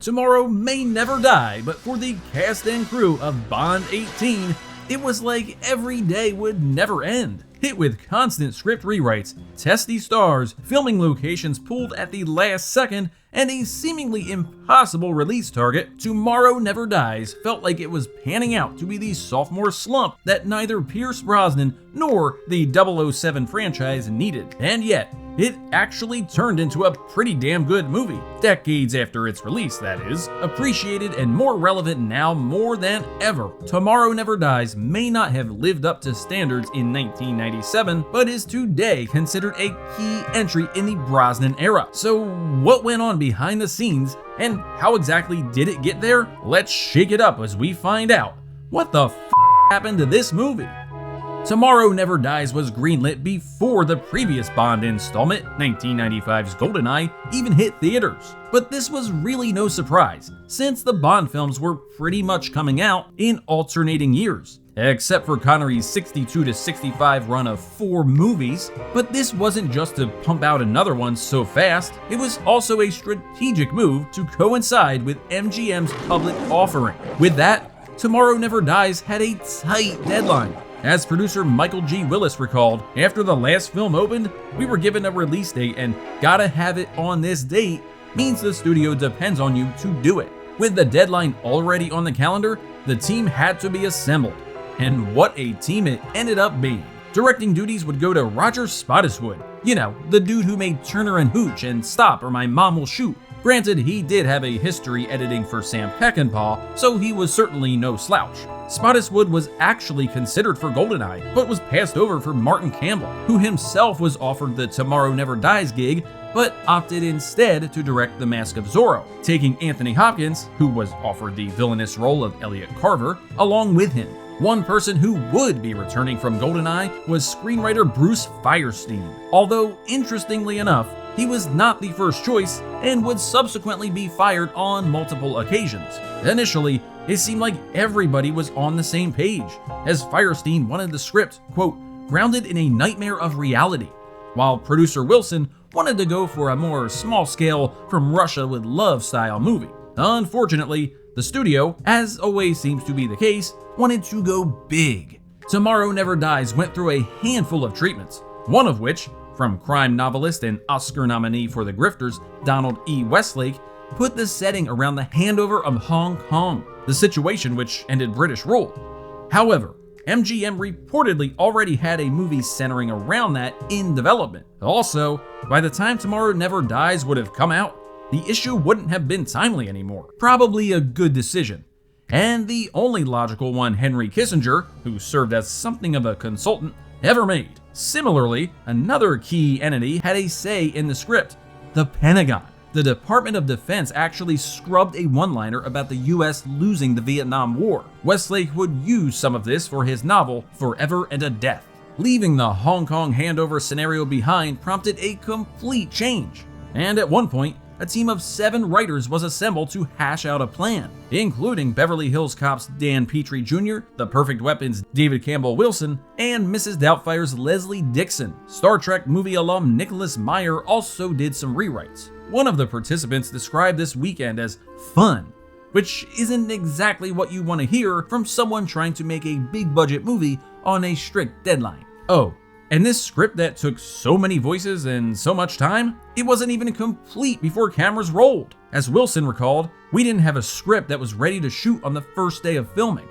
Tomorrow may never die, but for the cast and crew of Bond 18, it was like every day would never end. Hit with constant script rewrites, testy stars, filming locations pulled at the last second, and a seemingly impossible release target, Tomorrow Never Dies felt like it was panning out to be the sophomore slump that neither Pierce Brosnan nor the 007 franchise needed. And yet, it actually turned into a pretty damn good movie. Decades after its release, that is. Appreciated and more relevant now more than ever. Tomorrow Never Dies may not have lived up to standards in 1997, but is today considered a key entry in the Brosnan era. So what went on behind the scenes, and how exactly did it get there? Let's shake it up as we find out what the happened to this movie. Tomorrow Never Dies was greenlit before the previous Bond installment, 1995's GoldenEye, even hit theaters. But this was really no surprise, since the Bond films were pretty much coming out in alternating years, except for Connery's 62 to 65 run of 4 movies. But this wasn't just to pump out another one so fast, it was also a strategic move to coincide with MGM's public offering. With that, Tomorrow Never Dies had a tight deadline. As producer Michael G. Willis recalled, after the last film opened, we were given a release date and gotta have it on this date means the studio depends on you to do it. With the deadline already on the calendar, the team had to be assembled. And what a team it ended up being. Directing duties would go to Roger Spottiswoode, you know, the dude who made Turner and Hooch and Stop or My Mom Will Shoot. Granted, he did have a history editing for Sam Peckinpah, so he was certainly no slouch. Spottiswoode was actually considered for GoldenEye, but was passed over for Martin Campbell, who himself was offered the Tomorrow Never Dies gig, but opted instead to direct The Mask of Zorro, taking Anthony Hopkins, who was offered the villainous role of Elliot Carver, along with him. One person who would be returning from GoldenEye was screenwriter Bruce Firestein, although interestingly enough, he was not the first choice and would subsequently be fired on multiple occasions. Initially, it seemed like everybody was on the same page, as Firestein wanted the script, quote, grounded in a nightmare of reality, while producer Wilson wanted to go for a more small-scale, from Russia with love style movie. Unfortunately, the studio, as always seems to be the case, wanted to go big. Tomorrow Never Dies went through a handful of treatments, one of which, from crime novelist and Oscar nominee for The Grifters, Donald E. Westlake, put the setting around the handover of Hong Kong, the situation which ended British rule. However, MGM reportedly already had a movie centering around that in development. Also, by the time Tomorrow Never Dies would have come out, the issue wouldn't have been timely anymore. Probably a good decision. And the only logical one Henry Kissinger, who served as something of a consultant, ever made. Similarly, another key entity had a say in the script, the Pentagon. The Department of Defense actually scrubbed a one-liner about the US losing the Vietnam War. Westlake would use some of this for his novel, Forever and a Death. Leaving the Hong Kong handover scenario behind prompted a complete change. And at one point, a team of 7 writers was assembled to hash out a plan, including Beverly Hills Cop's Dan Petrie Jr., The Perfect Weapon's David Campbell Wilson, and Mrs. Doubtfire's Leslie Dixon. Star Trek movie alum Nicholas Meyer also did some rewrites. One of the participants described this weekend as fun, which isn't exactly what you want to hear from someone trying to make a big budget movie on a strict deadline. Oh, and this script that took so many voices and so much time, it wasn't even complete before cameras rolled. As Wilson recalled, we didn't have a script that was ready to shoot on the first day of filming.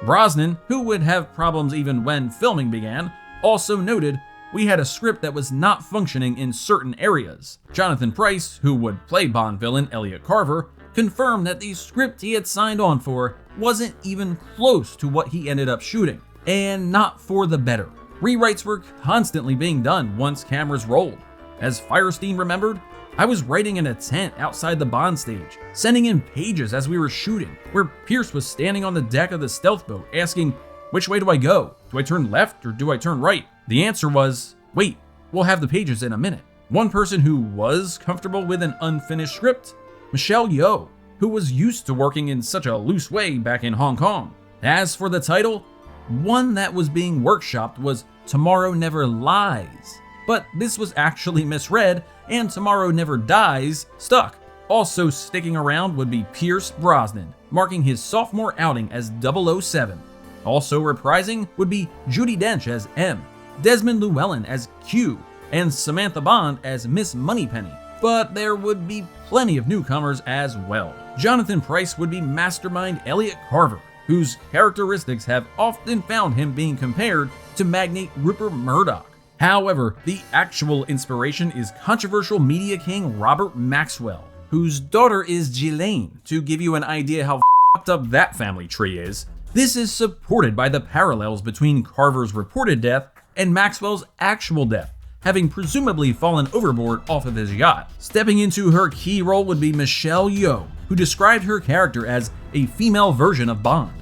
Brosnan, who would have problems even when filming began, also noted, we had a script that was not functioning in certain areas. Jonathan Pryce, who would play Bond villain Elliot Carver, confirmed that the script he had signed on for wasn't even close to what he ended up shooting, and not for the better. Rewrites were constantly being done once cameras rolled. As Firestein remembered, I was writing in a tent outside the Bond stage, sending in pages as we were shooting, where Pierce was standing on the deck of the stealth boat asking, which way do I go? Do I turn left or do I turn right? The answer was, wait, we'll have the pages in a minute. One person who was comfortable with an unfinished script, Michelle Yeoh, who was used to working in such a loose way back in Hong Kong. As for the title, one that was being workshopped was Tomorrow Never Lies, but this was actually misread and Tomorrow Never Dies stuck. Also sticking around would be Pierce Brosnan, marking his sophomore outing as 007. Also reprising would be Judi Dench as M, Desmond Llewellyn as Q, and Samantha Bond as Miss Moneypenny. But there would be plenty of newcomers as well. Jonathan Pryce would be Mastermind Elliot Carver, whose characteristics have often found him being compared to magnate Rupert Murdoch. However, the actual inspiration is controversial media king Robert Maxwell, whose daughter is Ghislaine, to give you an idea how f***ed up that family tree is. This is supported by the parallels between Carver's reported death and Maxwell's actual death, having presumably fallen overboard off of his yacht. Stepping into her key role would be Michelle Yeoh, who described her character as a female version of Bond.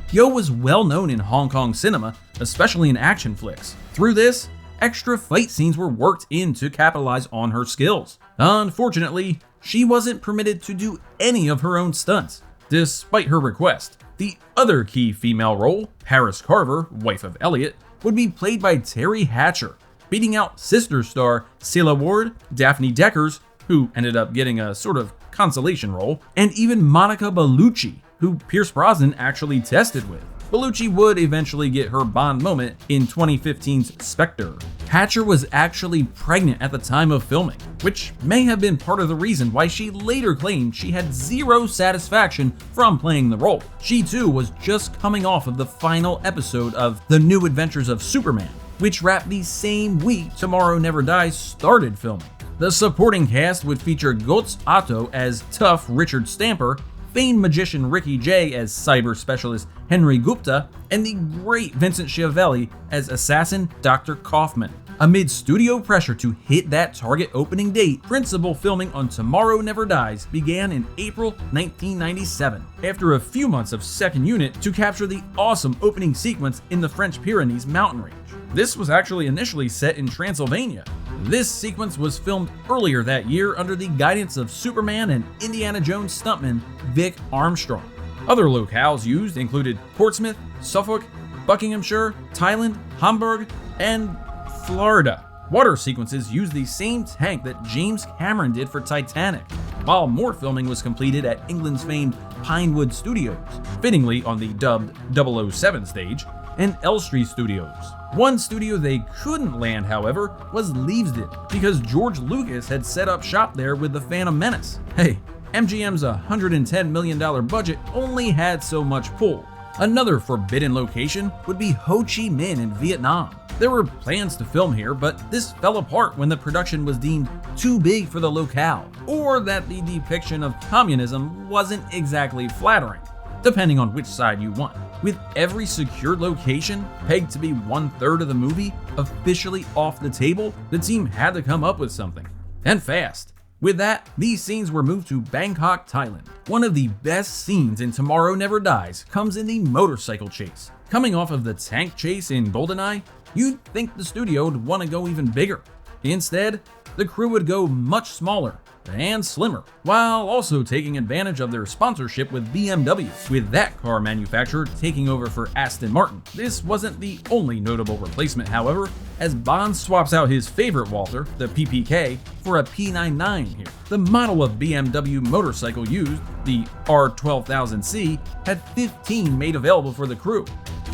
Yeoh was well known in Hong Kong cinema, especially in action flicks. Through this, extra fight scenes were worked in to capitalize on her skills. Unfortunately, she wasn't permitted to do any of her own stunts, despite her request. The other key female role, Paris Carver, wife of Elliot, would be played by Terry Hatcher, beating out sister star Celia Ward, Daphne Deckers, who ended up getting a sort of consolation role, and even Monica Bellucci, who Pierce Brosnan actually tested with. Bellucci would eventually get her Bond moment in 2015's Spectre. Hatcher was actually pregnant at the time of filming, which may have been part of the reason why she later claimed she had zero satisfaction from playing the role. She too was just coming off of the final episode of The New Adventures of Superman, which wrapped the same week Tomorrow Never Dies started filming. The supporting cast would feature Götz Otto as tough Richard Stamper, famed magician Ricky Jay as cyber specialist Henry Gupta, and the great Vincent Schiavelli as assassin Dr. Kaufman. Amid studio pressure to hit that target opening date, principal filming on Tomorrow Never Dies began in April 1997, after a few months of second unit to capture the awesome opening sequence in the French Pyrenees mountain range. This was actually initially set in Transylvania. This sequence was filmed earlier that year under the guidance of Superman and Indiana Jones stuntman Vic Armstrong. Other locales used included Portsmouth, Suffolk, Buckinghamshire, Thailand, Hamburg, and Florida. Water sequences used the same tank that James Cameron did for Titanic, while more filming was completed at England's famed Pinewood Studios, fittingly on the dubbed 007 stage, and Elstree Studios. One studio they couldn't land, however, was Leavesden, because George Lucas had set up shop there with The Phantom Menace. Hey, MGM's $110 million budget only had so much pull. Another forbidden location would be Ho Chi Minh in Vietnam. There were plans to film here, but this fell apart when the production was deemed too big for the locale, or that the depiction of communism wasn't exactly flattering, depending on which side you want. With every secured location pegged to be 1/3 of the movie officially off the table, the team had to come up with something, and fast. With that, these scenes were moved to Bangkok, Thailand. One of the best scenes in Tomorrow Never Dies comes in the motorcycle chase. Coming off of the tank chase in GoldenEye, you'd think the studio would want to go even bigger. Instead, the crew would go much smaller and slimmer, while also taking advantage of their sponsorship with BMW, with that car manufacturer taking over for Aston Martin. This wasn't the only notable replacement, however, as Bond swaps out his favorite Walther, the PPK, for a P99 here. The model of BMW motorcycle used, the R12000C, had 15 made available for the crew,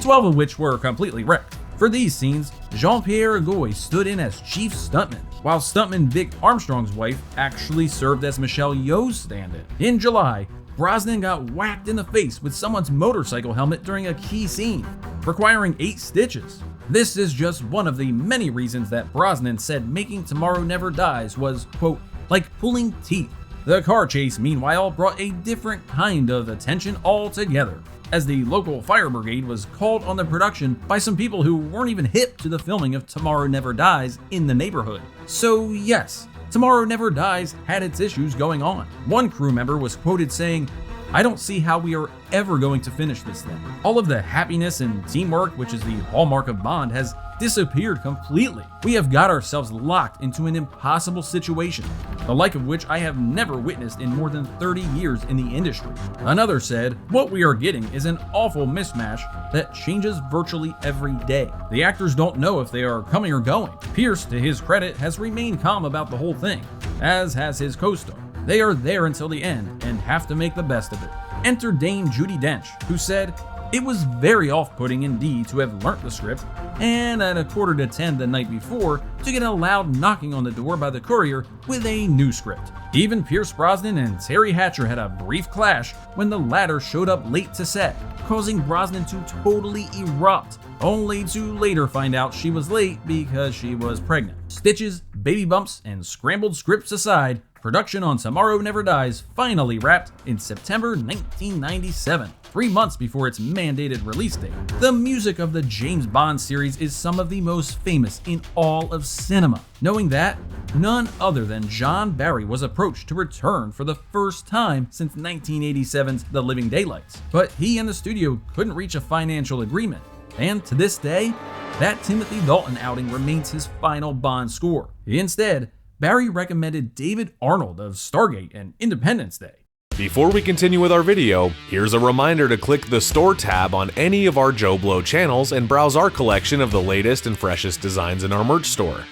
12 of which were completely wrecked. For these scenes, Jean-Pierre Goy stood in as chief stuntman, while stuntman Vic Armstrong's wife actually served as Michelle Yeoh's stand-in. In July, Brosnan got whacked in the face with someone's motorcycle helmet during a key scene, requiring 8 stitches. This is just one of the many reasons that Brosnan said making Tomorrow Never Dies was, quote, like pulling teeth. The car chase, meanwhile, brought a different kind of attention altogether, as the local fire brigade was called on the production by some people who weren't even hip to the filming of Tomorrow Never Dies in the neighborhood. So yes, Tomorrow Never Dies had its issues going on. One crew member was quoted saying, "I don't see how we are ever going to finish this thing." All of the happiness and teamwork, which is the hallmark of Bond, has disappeared completely. We have got ourselves locked into an impossible situation, the like of which I have never witnessed in more than 30 years in the industry. Another said, "What we are getting is an awful mismatch that changes virtually every day. The actors don't know if they are coming or going." Pierce, to his credit, has remained calm about the whole thing, as has his co-star. They are there until the end and have to make the best of it. Enter Dame Judi Dench, who said, "It was very off-putting indeed to have learnt the script, and at 9:45 the night before to get a loud knocking on the door by the courier with a new script. Even Pierce Brosnan and Terry Hatcher had a brief clash when the latter showed up late to set, causing Brosnan to totally erupt, only to later find out she was late because she was pregnant." Stitches, baby bumps, and scrambled scripts aside, production on Tomorrow Never Dies finally wrapped in September 1997, 3 months before its mandated release date. The music of the James Bond series is some of the most famous in all of cinema. Knowing that, none other than John Barry was approached to return for the first time since 1987's The Living Daylights, but he and the studio couldn't reach a financial agreement, and to this day, that Timothy Dalton outing remains his final Bond score. Instead, Barry recommended David Arnold of Stargate and Independence Day. Before we continue with our video, here's a reminder to click the Store tab on any of our JoBlo channels and browse our collection of the latest and freshest designs in our merch store.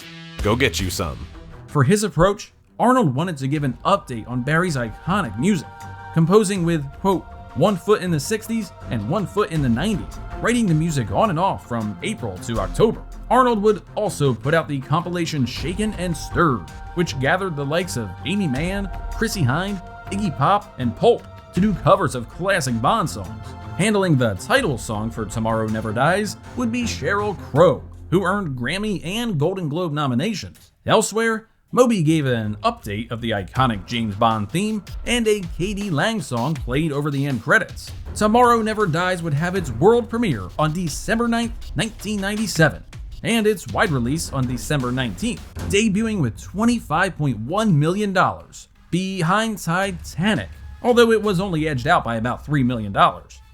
Go get you some. For his approach, Arnold wanted to give an update on Barry's iconic music, composing with, quote, "one foot in the 60s and 1 foot in the 90s, writing the music on and off from April to October." Arnold would also put out the compilation Shaken and Stirred, which gathered the likes of Amy Mann, Chrissie Hynde, Iggy Pop, and Pulp to do covers of classic Bond songs. Handling the title song for Tomorrow Never Dies would be Sheryl Crow, who earned Grammy and Golden Globe nominations. Elsewhere, Moby gave an update of the iconic James Bond theme, and a K.D. Lang song played over the end credits. Tomorrow Never Dies would have its world premiere on December 9th, 1997, and its wide release on December 19th, debuting with $25.1 million, behind Titanic, although it was only edged out by about $3 million.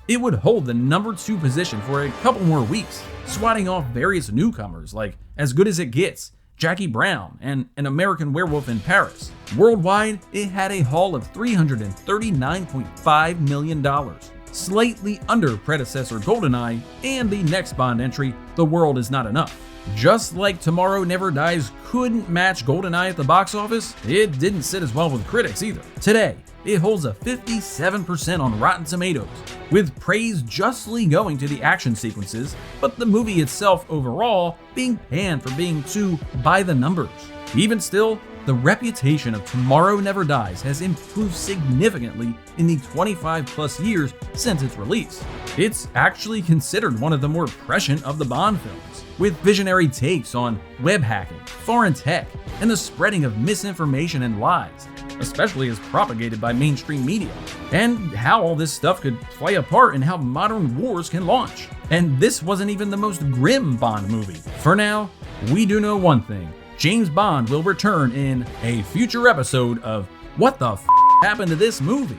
It would hold the #2 position for a couple more weeks, swatting off various newcomers like As Good As It Gets, Jackie Brown, and An American Werewolf in Paris. Worldwide, it had a haul of $339.5 million, slightly under predecessor GoldenEye and the next Bond entry, The World Is Not Enough. Just like Tomorrow Never Dies couldn't match GoldenEye at the box office, it didn't sit as well with critics either. Today, it holds a 57% on Rotten Tomatoes, with praise justly going to the action sequences, but the movie itself overall being panned for being too by the numbers. Even still, the reputation of Tomorrow Never Dies has improved significantly in the 25+ years since its release. It's actually considered one of the more prescient of the Bond films, with visionary takes on web hacking, foreign tech, and the spreading of misinformation and lies, especially as propagated by mainstream media, and how all this stuff could play a part in how modern wars can launch. And this wasn't even the most grim Bond movie. For now, we do know one thing: James Bond will return in a future episode of What the F*** Happened to This Movie?